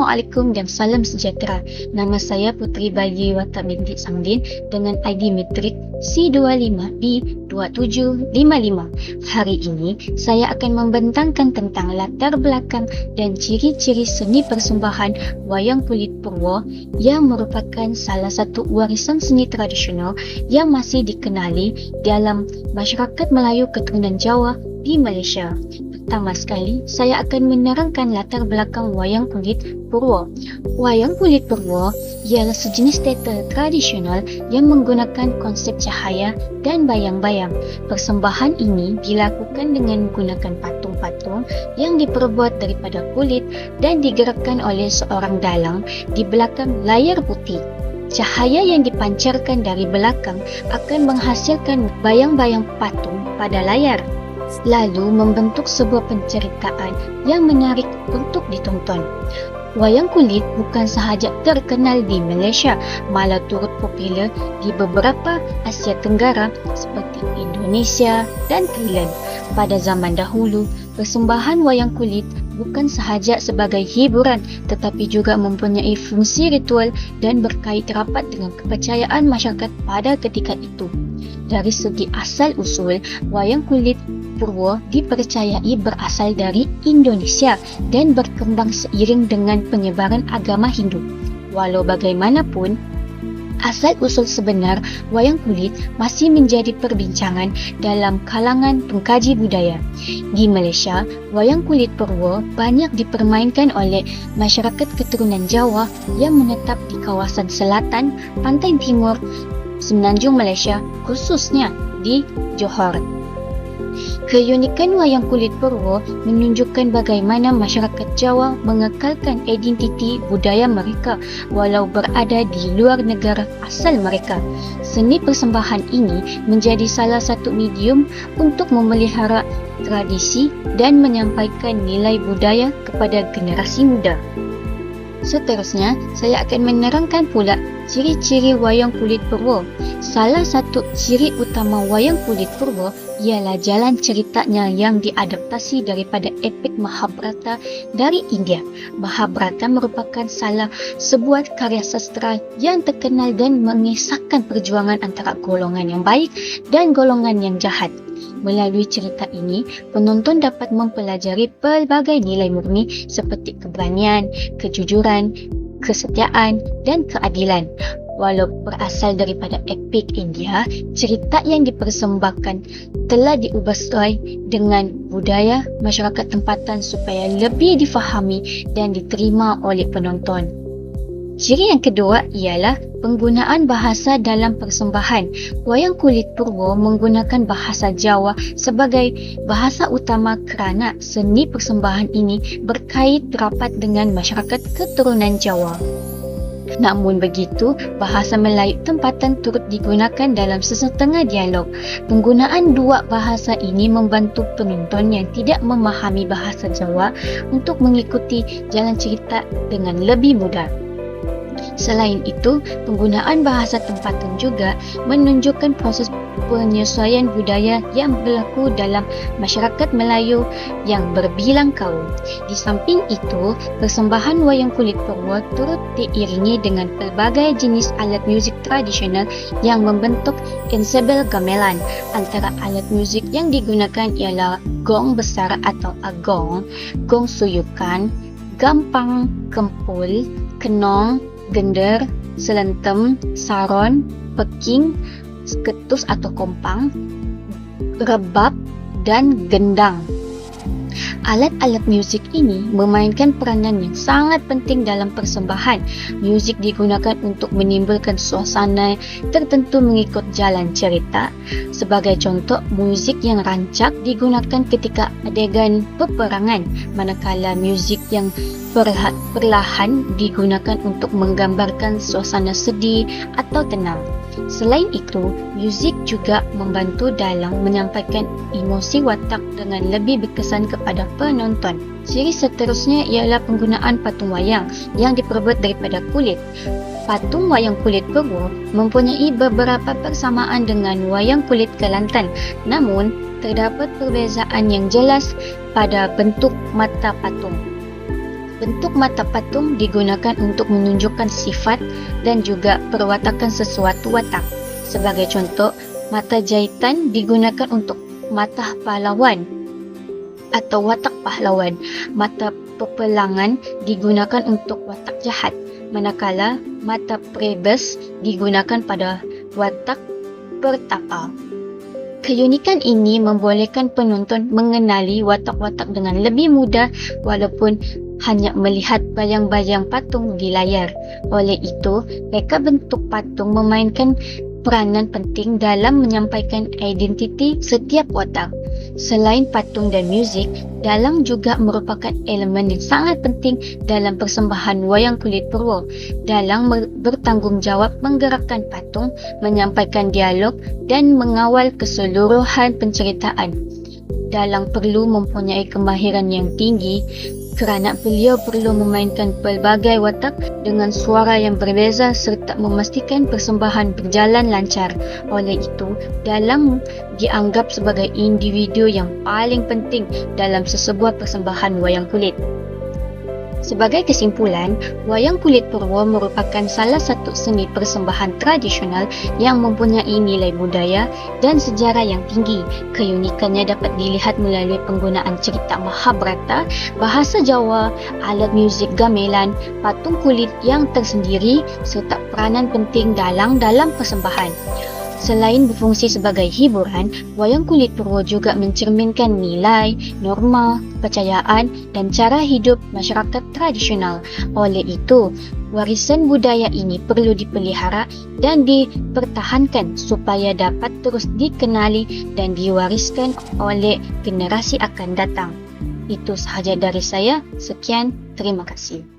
Assalamualaikum dan salam sejahtera. Nama saya Putri Bayi Wata binti Sangdin dengan ID metrik C25B2755. Hari ini saya akan membentangkan tentang latar belakang dan ciri-ciri seni persembahan wayang kulit Purwo yang merupakan salah satu warisan seni tradisional yang masih dikenali dalam masyarakat Melayu keturunan Jawa di Malaysia. Pertama sekali, saya akan menerangkan latar belakang wayang kulit Purwo. Wayang kulit Purwo ialah sejenis teater tradisional yang menggunakan konsep cahaya dan bayang-bayang. Persembahan ini dilakukan dengan menggunakan patung-patung yang diperbuat daripada kulit dan digerakkan oleh seorang dalang di belakang layar putih. Cahaya yang dipancarkan dari belakang akan menghasilkan bayang-bayang patung pada layar, lalu membentuk sebuah penceritaan yang menarik untuk ditonton. Wayang kulit bukan sahaja terkenal di Malaysia, malah turut popular di beberapa Asia Tenggara seperti Indonesia dan Thailand. Pada zaman dahulu, persembahan wayang kulit bukan sahaja sebagai hiburan tetapi juga mempunyai fungsi ritual dan berkait rapat dengan kepercayaan masyarakat pada ketika itu. Dari segi asal-usul, wayang kulit Purwo dipercayai berasal dari Indonesia dan berkembang seiring dengan penyebaran agama Hindu. Walau bagaimanapun, asal-usul sebenar wayang kulit masih menjadi perbincangan dalam kalangan pengkaji budaya. Di Malaysia, wayang kulit Purwo banyak dipermainkan oleh masyarakat keturunan Jawa yang menetap di kawasan selatan, pantai timur, Semenanjung Malaysia, khususnya di Johor. Keunikan wayang kulit Purwo menunjukkan bagaimana masyarakat Jawa mengekalkan identiti budaya mereka walau berada di luar negara asal mereka. Seni persembahan ini menjadi salah satu medium untuk memelihara tradisi dan menyampaikan nilai budaya kepada generasi muda. Seterusnya, saya akan menerangkan pula ciri-ciri wayang kulit Purwo. Salah satu ciri utama wayang kulit Purwo ialah jalan ceritanya yang diadaptasi daripada epik Mahabharata dari India. Mahabharata merupakan salah sebuah karya sastra yang terkenal dan mengisahkan perjuangan antara golongan yang baik dan golongan yang jahat. Melalui cerita ini, penonton dapat mempelajari pelbagai nilai murni seperti keberanian, kejujuran, kesetiaan dan keadilan. Walau berasal daripada epik India, cerita yang dipersembahkan telah diubah sesuai dengan budaya masyarakat tempatan supaya lebih difahami dan diterima oleh penonton. Ciri yang kedua ialah penggunaan bahasa dalam persembahan. Wayang kulit Purwo menggunakan bahasa Jawa sebagai bahasa utama kerana seni persembahan ini berkait rapat dengan masyarakat keturunan Jawa. Namun begitu, bahasa Melayu tempatan turut digunakan dalam sesetengah dialog. Penggunaan dua bahasa ini membantu penonton yang tidak memahami bahasa Jawa untuk mengikuti jalan cerita dengan lebih mudah. Selain itu, penggunaan bahasa tempatan juga menunjukkan proses penyesuaian budaya yang berlaku dalam masyarakat Melayu yang berbilang kaum. Di samping itu, persembahan wayang kulit Purwo turut diiringi dengan pelbagai jenis alat muzik tradisional yang membentuk ensembel gamelan. Antara alat muzik yang digunakan ialah gong besar atau agong, gong suyukan, gampang, kempul, kenong, gender, selentem, saron, peking, ketus atau kompang, rebab dan gendang. Alat-alat muzik ini memainkan peranan yang sangat penting dalam persembahan. Muzik digunakan untuk menimbulkan suasana tertentu mengikut jalan cerita. Sebagai contoh, muzik yang rancak digunakan ketika adegan peperangan, manakala muzik yang perlahan digunakan untuk menggambarkan suasana sedih atau tenang. Selain itu, muzik juga membantu dalam menyampaikan emosi watak dengan lebih berkesan kepada penonton. Ciri seterusnya ialah penggunaan patung wayang yang diperbuat daripada kulit. Patung wayang kulit Purwo mempunyai beberapa persamaan dengan wayang kulit Kelantan, namun terdapat perbezaan yang jelas pada bentuk mata patung. Bentuk mata patung digunakan untuk menunjukkan sifat dan juga perwatakan sesuatu watak. Sebagai contoh, mata jahitan digunakan untuk mata pahlawan atau watak pahlawan. Mata pepelangan digunakan untuk watak jahat, manakala mata prebes digunakan pada watak pertapa. Keunikan ini membolehkan penonton mengenali watak-watak dengan lebih mudah walaupun hanya melihat bayang-bayang patung di layar. Oleh itu, reka bentuk patung memainkan peranan penting dalam menyampaikan identiti setiap watak. Selain patung dan muzik, dalang juga merupakan elemen yang sangat penting dalam persembahan wayang kulit Purwo. Dalang bertanggungjawab menggerakkan patung, menyampaikan dialog dan mengawal keseluruhan penceritaan. Dalang perlu mempunyai kemahiran yang tinggi kerana beliau perlu memainkan pelbagai watak dengan suara yang berbeza serta memastikan persembahan berjalan lancar. Oleh itu, dalang dianggap sebagai individu yang paling penting dalam sesebuah persembahan wayang kulit. Sebagai kesimpulan, wayang kulit Purwo merupakan salah satu seni persembahan tradisional yang mempunyai nilai budaya dan sejarah yang tinggi. Keunikannya dapat dilihat melalui penggunaan cerita Mahabharata, bahasa Jawa, alat muzik gamelan, patung kulit yang tersendiri serta peranan penting dalang dalam persembahan. Selain berfungsi sebagai hiburan, wayang kulit Purwo juga mencerminkan nilai, norma, kepercayaan dan cara hidup masyarakat tradisional. Oleh itu, warisan budaya ini perlu dipelihara dan dipertahankan supaya dapat terus dikenali dan diwariskan oleh generasi akan datang. Itu sahaja dari saya. Sekian, terima kasih.